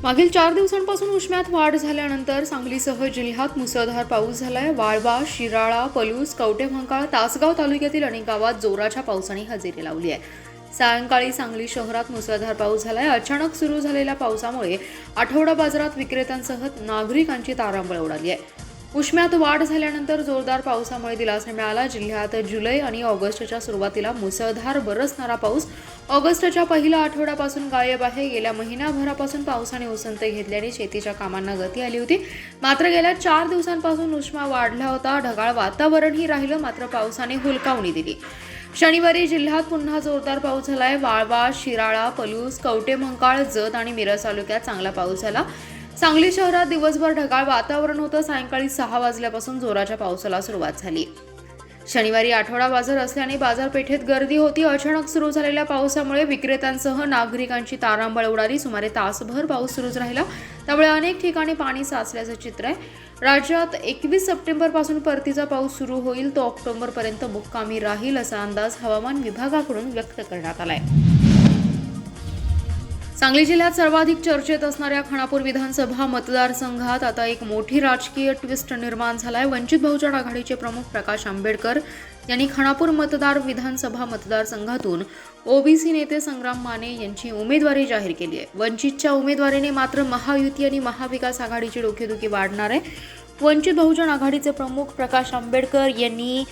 मागील 4 दिवसांपासून उष्म्यात वाढ झाल्यानंतर सांगलीसह जिल्ह्यात मुसळधार पाऊस झालाय। वाळवा, शिराळा, पलूस, कवठेमहांकाळ, तासगाव तालुक्यातील अनेक गावात जोराच्या पावसाने हजेरी लावली आहे। सायंकाळी सांगली शहरात मुसळधार पाऊस झालाय। अचानक सुरू झालेल्या पावसामुळे आठवडा बाजारात विक्रेत्यांसह नागरिकांची तारांबळ उडाली आहे। उष्म्यात वाढ झाल्यानंतर जोरदार पावसामुळे दिलासा मिळाला। जिल्ह्यात जुलै आणि ऑगस्टच्या सुरुवातीला मुसळधार बरसणारा पाऊस ऑगस्टच्या पहिल्या आठवड्यापासून गायब आहे। गेल्या महिनाभरापासून पावसाने उसंत घेतल्याने शेतीच्या कामांना गती आली होती। मात्र गेल्या 4 दिवसांपासून उष्मा वाढला होता। ढगाळ वातावरणही राहिलं, मात्र पावसाने हुलकावणी दिली। शनिवारी जिल्ह्यात पुन्हा जोरदार पाऊस झालाय। वाळवा, शिराळा, पलूस, कवठेमहांकाळ, जत आणि मिरज तालुक्यात चांगला पाऊस झाला। सांगली शहरात दिवसभर ढगाळ वातावरण होतं। सायंकाळी 6 वाजल्यापासून जोराच्या पावसाला सुरुवात झाली। शनिवारी आठवडा बाजार असल्याने बाजारपेठेत गर्दी होती। अचानक सुरू झालेल्या पावसामुळे विक्रेत्यांसह नागरिकांची तारांबळ उडाली। सुमारे तासभर पाऊस सुरूच राहिला, त्यामुळे अनेक ठिकाणी पाणी साचल्याचं चित्र आहे। राज्यात 21 सप्टेंबरपासून परतीचा पाऊस सुरू होईल, तो ऑक्टोबरपर्यंत मुक्कामी राहील असा अंदाज हवामान विभागाकडून व्यक्त करण्यात आलाय। सांगली जिल्ह्यात सर्वाधिक चर्चेत असणाऱ्या खानापूर विधानसभा मतदारसंघात आता एक मोठी राजकीय ट्विस्ट निर्माण झालाय। वंचित बहुजन आघाडीचे प्रमुख प्रकाश आंबेडकर यांनी खानापूर विधानसभा मतदारसंघातून ओबीसी नेते संग्राम माने यांची उमेदवारी जाहीर केली आहे। वंचितच्या उमेदवारीने मात्र महायुती आणि महाविकास आघाडीची डोकेदुखी वाढणार आहे। वंचित बहुजन आघाडीचे प्रमुख प्रकाश आंबेडकर यांनी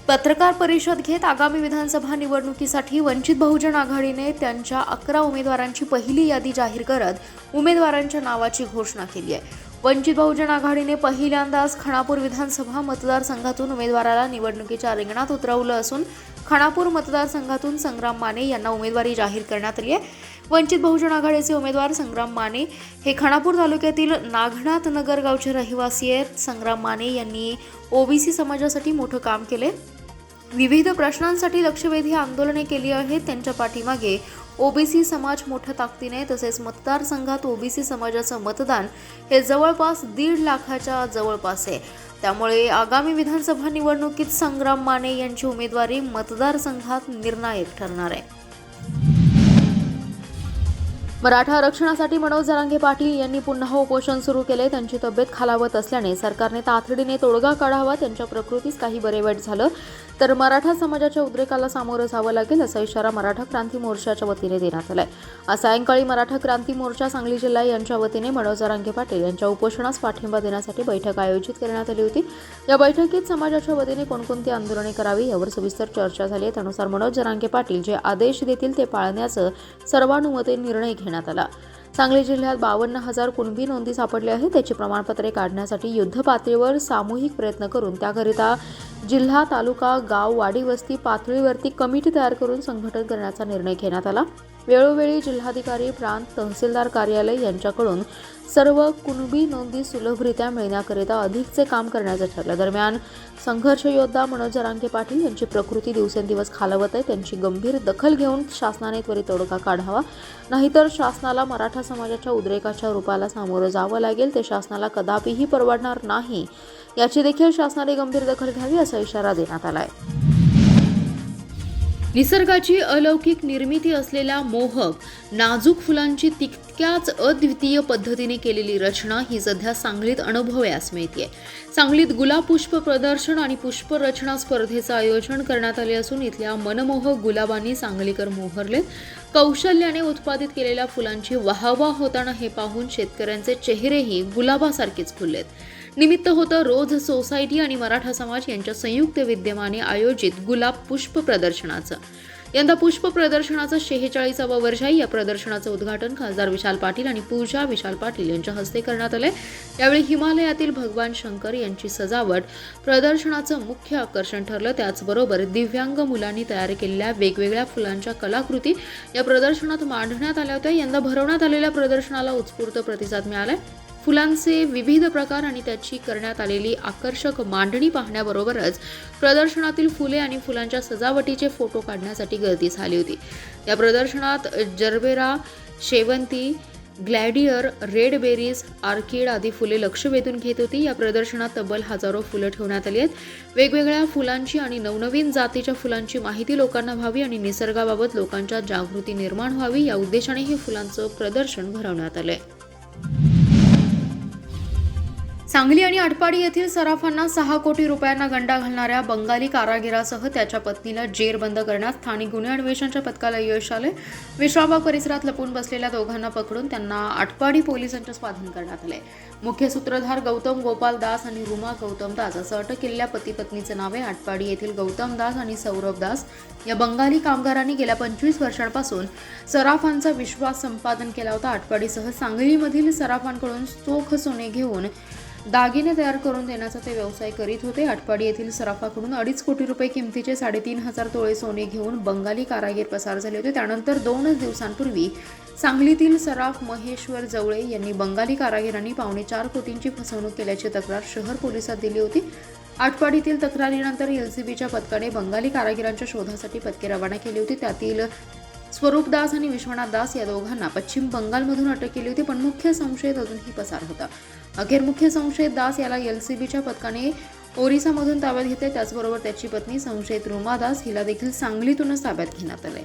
पत्रकार परिषद घेत आगामी विधानसभा निवडणुकीसाठी वंचित बहुजन आघाडीने त्यांच्या 11 उमेदवारांची पहिली यादी जाहीर करत उमेदवारांच्या नावाची घोषणा केली आहे। वंचित बहुजन आघाडीने पहिल्यांदाच खानापूर विधानसभा मतदारसंघातून उमेदवाराला निवडणुकीच्या रिंगणात उतरवलं असून खानापूर मतदारसंघातून संग्राम माने यांना उमेदवारी जाहीर करण्यात आली आहे। वंचित बहुजन आघाडीचे उमेदवार संग्राम माने हे खानापूर तालुक्यातील नागनाथ नगर गावचे रहिवासी आहेत। संग्राम माने यांनी ओबीसी समाजासाठी मोठं काम केले। विविध प्रश्नांसाठी लक्षवेधी आंदोलने केली आहेत। त्यांच्या पाठीमागे ओबीसी समाज मोठ्या ताकदीने, तसेच मतदारसंघात ओबीसी समाजाचं मतदान हे जवळपास 1.5 लाखाच्या जवळपास आहे। त्यामुळे आगामी विधानसभा निवडणुकीत संग्राम माने यांची उमेदवारी मतदारसंघात निर्णायक ठरणार आहे। मराठा आरक्षणासाठी मनोज जरांगे पाटील यांनी पुन्हा उपोषण सुरू केले। त्यांची तब्येत खालावत असल्याने सरकारने तातडीने तोडगा काढावा। त्यांच्या प्रकृतीस काही बरे वाईट झालं तर मराठा समाजाच्या उद्रेकाला सामोरं जावं लागेल असा इशारा मराठा क्रांती मोर्चाच्या वतीने देण्यात आलाय। आज सायंकाळी मराठा क्रांती मोर्चा सांगली जिल्हा यांच्या वतीने मनोज जरांगे पाटील यांच्या उपोषणास पाठिंबा देण्यासाठी बैठक आयोजित करण्यात आली होती। या बैठकीत समाजाच्या वतीने कोणकोणती आंदोलने करावी यावर सविस्तर चर्चा झाली। त्यानुसार मनोज जरांगे पाटील जे आदेश देतील ते पाळण्याचं सर्वानुमते निर्णय घेण्यात आला। सांगली जिल्ह्यात 52,000 कुणबी नोंदी सापडल्या आहेत। त्याची प्रमाणपत्रे काढण्यासाठी युद्ध पातळीवर सामूहिक प्रयत्न करून त्याकरिता जिल्हा, तालुका, गाव, वाडी वस्ती पातळीवरती कमिटी तयार करून संघटन करण्याचा निर्णय घेण्यात आला। वेळोवेळी जिल्हाधिकारी, प्रांत, तहसीलदार कार्यालय यांच्याकडून सर्व कुणबी नोंदी सुलभरित्या मिळण्याकरिता अधिकचे काम करण्याचं ठरलं। दरम्यान संघर्ष योद्धा मनोज जरांगे पाटील यांची प्रकृती दिवसेंदिवस खालावत आहे। त्यांची गंभीर दखल घेऊन शासनाने त्वरित तोडगा काढावा, नाहीतर शासनाला मराठा समाजाच्या उद्रेकाच्या रूपाला सामोरं जावं लागेल। ते शासनाला कदापिही परवडणार नाही, याची देखील शासनाने गंभीर दखल घ्यावी असा इशारा देण्यात आलाय। निसर्गाची अलौकिक निर्मिती असलेल्या मोहक, नाजूक फुलांची तितक्याच अद्वितीय पद्धतीने केलेली रचना ही सध्या सांगलीत अनुभवयास मिळते। सांगलीत गुलाब पुष्प प्रदर्शन आणि पुष्परचना स्पर्धेचं आयोजन करण्यात आले असून इथल्या मनमोहक गुलाबांनी सांगलीकर मोहरलेत। कौशल्याने उत्पादित केलेल्या फुलांची वाहवा होताना हे पाहून शेतकऱ्यांचे चेहरेही गुलाबासारखेच फुललेत। निमित्त होतं रोज सोसायटी आणि मराठा समाज यांच्या संयुक्त विद्यमाने आयोजित गुलाब पुष्प प्रदर्शनाचं। यंदा पुष्प प्रदर्शनाचं 46वा वर्ष आहे। या प्रदर्शनाचं उद्घाटन खासदार विशाल पाटील आणि पूजा विशाल पाटील यांच्या हस्ते करण्यात आले। यावेळी हिमालयातील भगवान शंकर यांची सजावट प्रदर्शनाचं मुख्य आकर्षण ठरलं। त्याचबरोबर दिव्यांग मुलांनी तयार केलेल्या वेगवेगळ्या फुलांच्या कलाकृती या प्रदर्शनात मांडण्यात आल्या होत्या। यंदा भरवण्यात आलेल्या प्रदर्शनाला उत्स्फूर्त प्रतिसाद मिळालाय। फुलांचे विविध प्रकार आणि त्याची करण्यात आलेली आकर्षक मांडणी पाहण्याबरोबरच प्रदर्शनातील फुले आणि फुलांच्या सजावटीचे फोटो काढण्यासाठी गर्दी झाली होती। या प्रदर्शनात जरबेरा, शेवंती, ग्लॅडियर, रेड बेरीज, आर्किड आदी फुले लक्ष वेधून घेत होती। या प्रदर्शनात तब्बल हजारो फुलं ठेवण्यात आली आहेत। वेगवेगळ्या फुलांची आणि नवनवीन जातीच्या फुलांची माहिती लोकांना व्हावी आणि निसर्गाबाबत लोकांच्या जागृती निर्माण व्हावी या उद्देशाने हे फुलांचं प्रदर्शन भरवण्यात आलंय। सांगली आणि आटपाडी येथील सराफांना 6 कोटी रुपयांना गंडा घालणाऱ्या बंगाली कारागिरासह त्याच्या पत्नीला जेरबंद करण्यात स्थानिक गुन्हे अन्वेषणाच्या पथकाला यश आले. विश्रामबाग परिसरात लपून बसलेल्या दोघांना पकडून त्यांना आटपाडी पोलिसांच्या स्वाधीन करण्यात आले. मुख्य सूत्रधार गौतम गोपाल दास आणि रुमा गौतम दास असं अटक केलेल्या पती पत्नीचे नावे. आटपाडी येथील गौतम दास आणि सौरभ दास या बंगाली कामगारांनी गेल्या 25 वर्षांपासून सराफांचा विश्वास संपादन केला होता. आटपाडीसह सांगलीमधील सराफांकडून चोख सोने घेऊन दागिने तयार करून देण्याचा ते व्यवसाय करीत होते. आटपाडी येथील सराफाकडून 2.5 कोटी रुपये किमतीचे 3,500 तोळे सोने घेऊन बंगाली कारागीर पसार झाले होते. त्यानंतर 2 दिवसांपूर्वी सांगलीतील सराफ महेश्वर जवळे यांनी बंगाली कारागिरांनी 4.25 कोटींची फसवणूक केल्याची तक्रार शहर पोलिसात दिली होती. आटपाडीतील तक्रारीनंतर एलसीबीच्या पथकाने बंगाली कारागिरांच्या शोधासाठी पथके रवाना केली होती. त्यातील स्वरूप दास आणि विश्वनाथ दास या दोघांना पश्चिम बंगालमधून अटक केली होती, पण मुख्य संशयित अजूनही पसार होता. अखेर मुख्य संशयित दास याला एलसीबीच्या पथकाने ओरिसामधून ताब्यात घेतले. त्याचबरोबर त्याची पत्नी संशयित रुमा दास हिला देखील सांगलीतूनच ताब्यात घेण्यात आले.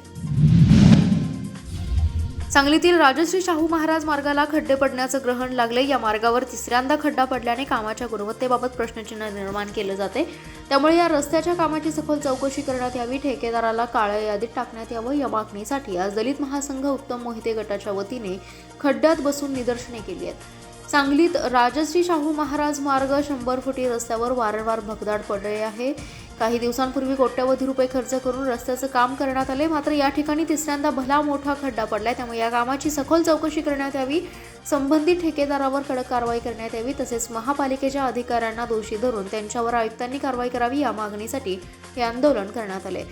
सांगलीतील राजश्री शाहू महाराज मार्गाला खड्डे पडण्याचं ग्रहण लागले. या मार्गावर तिसऱ्यांदा खड्डा पडल्याने कामाच्या गुणवत्तेबाबत प्रश्नचिन्ह निर्माण केलं जाते. त्यामुळे या रस्त्याच्या कामाची सखोल चौकशी करण्यात यावी, ठेकेदाराला काळ्या यादीत टाकण्यात यावं. या मागणीसाठी आज दलित महासंघ उत्तम मोहिते गटाच्या वतीने खड्ड्यात बसून निदर्शने केली आहेत. सांगलीत राजश्री शाहू महाराज मार्ग 100 फुटी रस्त्यावर वारंवार भगदाड पडले आहे. काही दिवसांपूर्वी कोट्यवधी रुपये खर्च करून रस्त्याचं काम करण्यात आले, मात्र या ठिकाणी तिसऱ्यांदा भला मोठा खड्डा पडलाय. त्यामुळे या कामाची सखोल चौकशी करण्यात यावी, संबंधित ठेकेदारावर कडक कारवाई करण्यात यावी, तसेच महापालिकेच्या अधिकाऱ्यांना दोषी धरून त्यांच्यावर आयुक्तांनी कारवाई करावी. या मागणीसाठी हे आंदोलन करण्यात आले.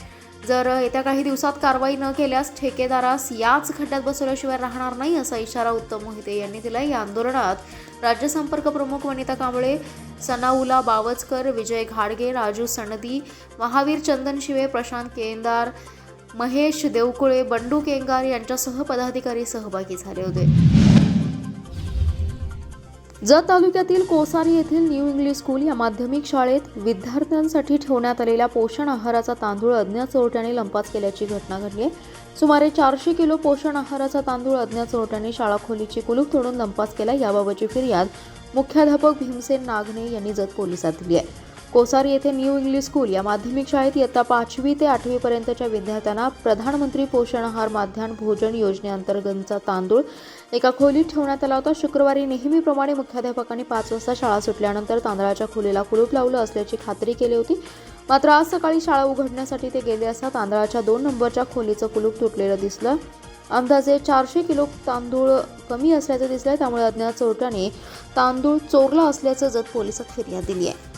जर येत्या काही दिवसात कारवाई न केल्यास ठेकेदारास याच खड्ड्यात बसवल्याशिवाय राहणार नाही, असा इशारा उत्तम मोहिते यांनी दिला. या आंदोलनात राज्य संपर्क प्रमुख वनिता कांबळे, सनाउला बावचकर, विजय घाडगे, राजू सणदी, महावीर चंदन शिवे, प्रशांत केंदार, महेश देवकुळे, बंडू केंगार यांच्यासह पदाधिकारी सहभागी झाले होते. जत तालुक्यातील कोसारी येथील न्यू इंग्लिश स्कूल या माध्यमिक शाळेत विद्यार्थ्यांसाठी ठेवण्यात आलेल्या पोषण आहाराचा तांदूळ अज्ञात चोरट्यांनी लंपास केल्याची घटना घडली आहे. सुमारे 400 किलो पोषण आहाराचा तांदूळ अज्ञात चोरट्यांनी शाळा खोलीची कुलूप तोडून लंपास केला. याबाबतची फिर्याद मुख्याध्यापक भीमसेन नागणे यांनी जत पोलिसात दिली आहे. कोसारी येथे न्यू इंग्लिश स्कूल या माध्यमिक शाळेत इयत्ता 5वी ते 8वी पर्यंतच्या विद्यार्थ्यांना प्रधानमंत्री पोषण आहार माध्यान्ह भोजन योजनेअंतर्गतचा तांदूळ एका खोलीत ठेवण्यात आला होता. शुक्रवारी नेहमीप्रमाणे मुख्याध्यापकांनी 5 वाजता शाळा सुटल्यानंतर तांदळाच्या खोलीला कुलूप लावलं असल्याची खात्री केली होती. मात्र आज सकाळी शाळा उघडण्यासाठी ते गेले असता तांदळाच्या 2 नंबरच्या खोलीचं कुलूप तुटलेलं दिसलं. अंदाजे 400 किलो तांदूळ कमी असल्याचं दिसलंय. त्यामुळे अज्ञात चोरट्याने तांदूळ चोरला असल्याचं जत पोलिसात फिर्याद दिली आहे.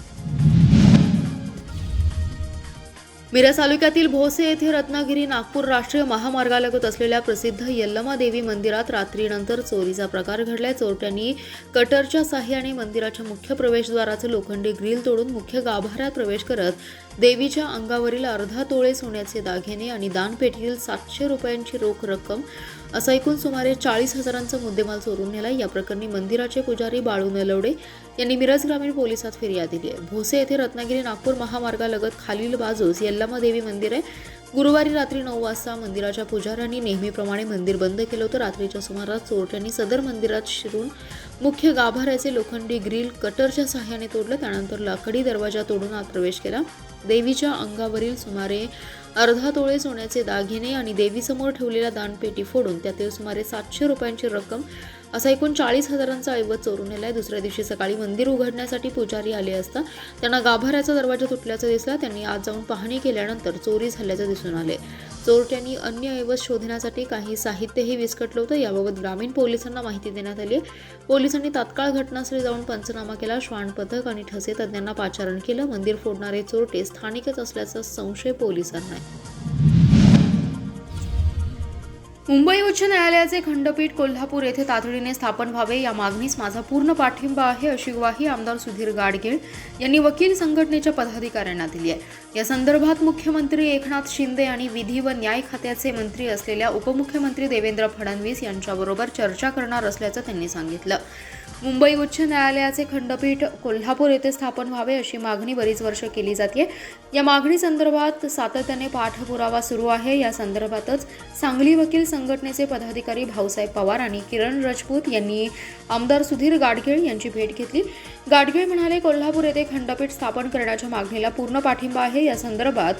मिरज तालुक्यातील भोसे येथे रत्नागिरी नागपूर राष्ट्रीय महामार्गालगत असलेल्या प्रसिद्ध यल्लमा देवी मंदिरात रात्रीनंतर चोरीचा प्रकार घडलाय. चोरट्यांनी कटरच्या साह्याने मंदिराच्या मुख्य प्रवेशद्वाराचं लोखंडी ग्रिल तोडून मुख्य गाभाऱ्यात प्रवेश करत देवीच्या अंगावरील अर्धा तोळे सोन्याचे दागिने आणि दानपेटीतील 700 रुपयांची रोख रक्कम असं एकूण सुमारे 40,000चा मुद्देमाल चोरून नेला. या प्रकरणी मंदिराचे पुजारी बाळू नलवडे यांनी मिरज ग्रामीण पोलिसात फिर्याद दिली आहे. भोसे येथे रत्नागिरी नागपूर महामार्गालगत खालील बाजूस यल्लमा देवी मंदिर आहे. गुरुवारी रात्री 9 वाजता मंदिराच्या पुजाऱ्यांनी नेहमीप्रमाणे मंदिर बंद केलं होतं. रात्रीच्या सुमारास चोरट्यांनी सदर मंदिरात शिरून मुख्य गाभाऱ्याचे लोखंडी ग्रिल कटरच्या साह्याने तोडलं. त्यानंतर लाकडी दरवाजा तोडून आत प्रवेश केला. देवीच्या अंगावरील सुमारे अर्धा तोळे सोन्याचे दागिने आणि देवीसमोर ठेवलेल्या दानपेटी फोडून त्यातील सुमारे 700 रुपयांची रक्कम असा एकूण 40,000चा ऐवज चोरून नेलाय. दुसऱ्या दिवशी सकाळी मंदिर उघडण्यासाठी पुजारी आले असता त्यांना गाभाऱ्याचा दरवाजा तुटल्याचं दिसला. त्यांनी आत जाऊन पाहणी केल्यानंतर चोरी झाल्याचं दिसून आले. चोरट्यांनी अन्य ऐवज शोधण्यासाठी काही साहित्यही विस्कटलं होतं. याबाबत ग्रामीण पोलिसांना माहिती देण्यात आली. पोलिसांनी तात्काळ घटनास्थळी जाऊन पंचनामा केला. श्वान पथक आणि ठसे तज्ज्ञांना पाचारण केलं. मंदिर फोडणारे चोरटे स्थानिकच असल्याचा संशय पोलिसांना आहे. मुंबई उच्च न्यायालयाचे खंडपीठ कोल्हापूर येथे तातडीने स्थापन व्हावे या मागणीस माझा पूर्ण पाठिंबा आहे, अशी ग्वाही आमदार सुधीर गाडगीळ यांनी वकील संघटनेच्या पदाधिकाऱ्यांना दिली आहे. या संदर्भात मुख्यमंत्री एकनाथ शिंदे आणि विधी व न्याय खात्याचे मंत्री असलेल्या उपमुख्यमंत्री देवेंद्र फडणवीस यांच्याबरोबर चर्चा करणार असल्याचं त्यांनी सांगितलं. मुंबई उच्च न्यायालयाचे खंडपीठ कोल्हापूर येथे स्थापन व्हावे अशी मागणी बरीच वर्ष केली जाते. या मागणी संदर्भात सातत्याने पाठपुरावा सुरू आहे. या संदर्भातच सांगली वकील संघटनेचे पदाधिकारी भाऊसाहेब पवार आणि किरण राजपूत यांनी आमदार सुधीर गाडगीळ यांची भेट घेतली. गाडगीळ म्हणाले, कोल्हापूर येथे खंडपीठ स्थापन करण्याच्या मागणीला पूर्ण पाठिंबा आहे. या संदर्भात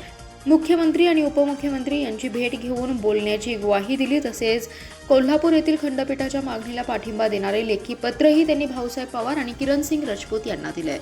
मुख्यमंत्री आणि उपमुख्यमंत्री यांची भेट घेऊन बोलण्याची ग्वाही दिली. तसेच कोल्हापूर येथील खंडपीठाच्या मागणीला पाठिंबा देणारे लेखी पत्रही त्यांनी भाऊसाहेब पवार आणि किरणसिंग राजपूत यांना दिले.